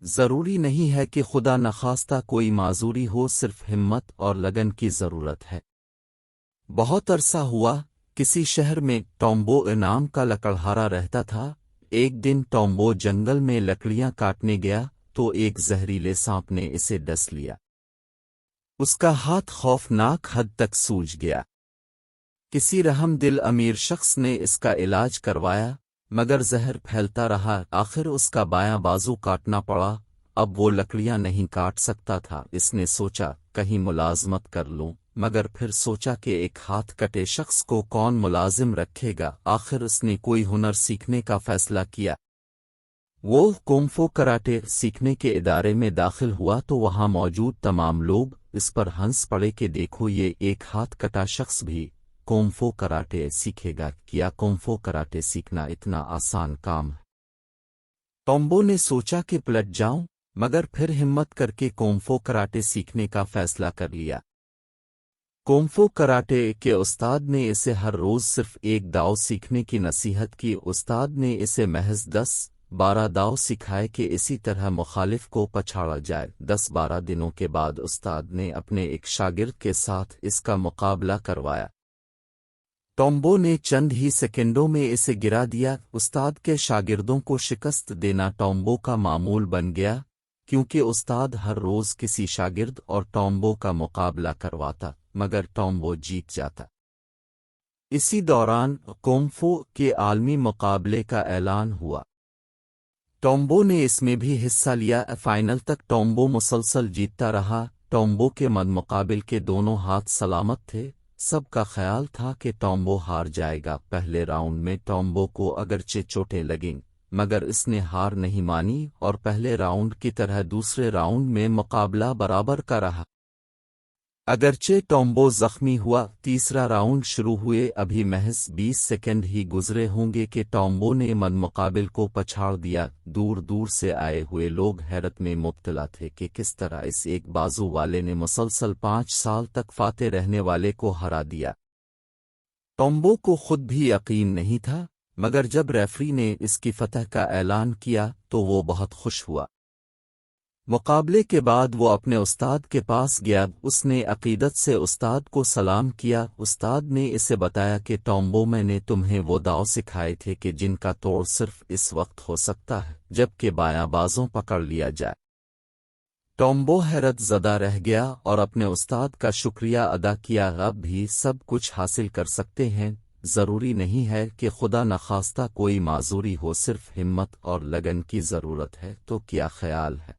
ضروری نہیں ہے کہ خدا نخواستہ کوئی معذوری ہو، صرف ہمت اور لگن کی ضرورت ہے۔ بہت عرصہ ہوا کسی شہر میں ٹومبو نام کا لکڑہارا رہتا تھا۔ ایک دن ٹومبو جنگل میں لکڑیاں کاٹنے گیا تو ایک زہریلے سانپ نے اسے ڈس لیا۔ اس کا ہاتھ خوفناک حد تک سوج گیا۔ کسی رحم دل امیر شخص نے اس کا علاج کروایا، مگر زہر پھیلتا رہا۔ آخر اس کا بایاں بازو کاٹنا پڑا۔ اب وہ لکڑیاں نہیں کاٹ سکتا تھا۔ اس نے سوچا کہیں ملازمت کر لوں، مگر پھر سوچا کہ ایک ہاتھ کٹے شخص کو کون ملازم رکھے گا۔ آخر اس نے کوئی ہنر سیکھنے کا فیصلہ کیا۔ وہ کونگ-فو کراٹے سیکھنے کے ادارے میں داخل ہوا تو وہاں موجود تمام لوگ اس پر ہنس پڑے کہ دیکھو، یہ ایک ہاتھ کٹا شخص بھی کونگ-فو کراٹے سیکھے گا۔ کیا کونگ-فو کراٹے سیکھنا اتنا آسان کام ہے؟ ٹومبو نے سوچا کہ پلٹ جاؤں، مگر پھر ہمت کر کے کونگ-فو کراٹے سیکھنے کا فیصلہ کر لیا۔ کونگ-فو کراٹے کے استاد نے اسے ہر روز صرف ایک داؤ سیکھنے کی نصیحت کی۔ استاد نے اسے محض 10-12 داؤ سکھائے کہ اسی طرح مخالف کو پچھاڑا جائے۔ 10-12 دنوں کے بعد استاد نے اپنے ایک شاگرد کے ساتھ اس کا مقابلہ کروایا۔ ٹومبو نے چند ہی سیکنڈوں میں اسے گرا دیا۔ استاد کے شاگردوں کو شکست دینا ٹومبو کا معمول بن گیا، کیونکہ استاد ہر روز کسی شاگرد اور ٹومبو کا مقابلہ کرواتا، مگر ٹومبو جیت جاتا۔ اسی دوران کونگ-فو کے عالمی مقابلے کا اعلان ہوا۔ ٹومبو نے اس میں بھی حصہ لیا۔ فائنل تک ٹومبو مسلسل جیتتا رہا۔ ٹومبو کے مقابل کے دونوں ہاتھ سلامت تھے۔ سب کا خیال تھا کہ ٹومبو ہار جائے گا۔ پہلے راؤنڈ میں ٹومبو کو اگرچہ چوٹیں لگیں، مگر اس نے ہار نہیں مانی اور پہلے راؤنڈ کی طرح دوسرے راؤنڈ میں مقابلہ برابر کا رہا۔ اگرچہ ٹومبو زخمی ہوا، تیسرا راؤنڈ شروع ہوئے ابھی محض 20 سیکنڈ ہی گزرے ہوں گے کہ ٹومبو نے مقابل کو پچھاڑ دیا۔ دور دور سے آئے ہوئے لوگ حیرت میں مبتلا تھے کہ کس طرح اس ایک بازو والے نے مسلسل 5 سال تک فاتح رہنے والے کو ہرا دیا۔ ٹومبو کو خود بھی یقین نہیں تھا، مگر جب ریفری نے اس کی فتح کا اعلان کیا تو وہ بہت خوش ہوا۔ مقابلے کے بعد وہ اپنے استاد کے پاس گیا۔ اس نے عقیدت سے استاد کو سلام کیا۔ استاد نے اسے بتایا کہ ٹومبو، میں نے تمہیں وہ داؤ سکھائے تھے کہ جن کا توڑ صرف اس وقت ہو سکتا ہے جبکہ بایاں بازوں پکڑ لیا جائے۔ ٹومبو حیرت زدہ رہ گیا اور اپنے استاد کا شکریہ ادا کیا۔ اب بھی سب کچھ حاصل کر سکتے ہیں، ضروری نہیں ہے کہ خدا نخواستہ کوئی معذوری ہو، صرف ہمت اور لگن کی ضرورت ہے۔ تو کیا خیال ہے؟